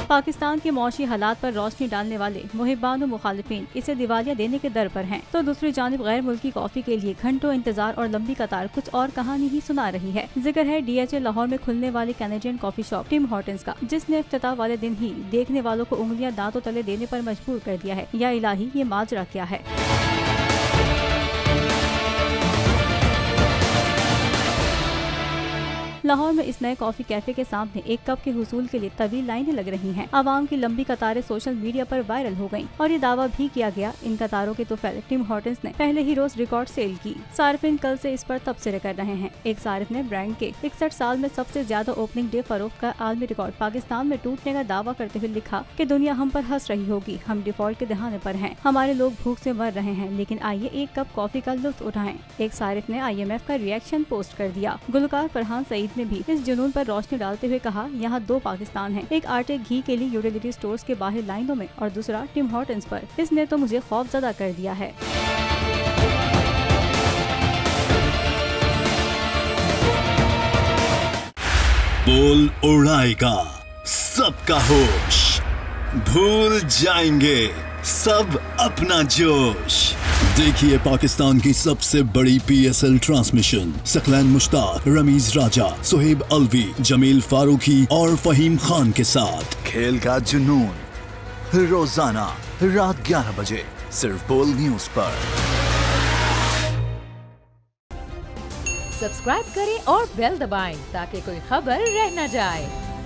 पाकिस्तान के मौशी हालात पर रोशनी डालने वाले मुहिब्बान और मुखालिफिन इसे दिवालिया देने के दर पर हैं, तो दूसरी जानिब गैर मुल्की कॉफी के लिए घंटों इंतजार और लंबी कतार कुछ और कहानी ही सुना रही है। जिक्र है DHA लाहौर में खुलने वाली Canadian coffee shop Tim Hortons का, जिसने इफ्तिताह वाले दिन ही देखने वालों को उंगलियां दांतों तले देने पर मजबूर कर दिया है। या इलाही, ये माजरा क्या है। लाहौर में इस नए कॉफी कैफे के सामने एक कप के हुसूल के लिए तवील लाइनें लग रही हैं। आवाम की लंबी कतारें सोशल मीडिया पर वायरल हो गईं और ये दावा भी किया गया इन कतारों के तुफैल टिम हॉर्टन्स ने पहले ही रोज रिकॉर्ड सेल की। सार्फिन कल से इस पर तबसरे कर रहे हैं। एक सारिफ ने ब्रांड के 61 साल में सबसे ज्यादा ओपनिंग डे फरोख्त का आलमी रिकॉर्ड पाकिस्तान में टूटने का दावा करते हुए लिखा कि दुनिया हम पर हंस रही होगी, हम डिफॉल्ट के दहाने पर हैं, हमारे लोग भूख से मर रहे हैं, लेकिन आइए एक कप कॉफी का लुत्फ उठाएं। एक सारिफ ने IMF का रिएक्शन पोस्ट कर दिया। गुलकार फरहान सईद ने भी इस जुनून पर रोशनी डालते हुए कहा, यहाँ दो पाकिस्तान हैं, एक आटे घी के लिए यूटिलिटी स्टोर्स के बाहर लाइनों में और दूसरा टिम हॉर्टन्स पर। इसने तो मुझे खौफजदा कर दिया है। बोल उड़ाएगा सबका होश, भूल जाएंगे सब अपना जोश। देखिए पाकिस्तान की सबसे बड़ी PSL ट्रांसमिशन सकलैन मुश्ताक, रमीज राजा, सुहेब अलवी, जमील फारूकी और फहीम खान के साथ खेल का जुनून रोजाना रात 11 बजे सिर्फ बोल न्यूज पर। सब्सक्राइब करें और बेल दबाएं ताकि कोई खबर रह न जाए।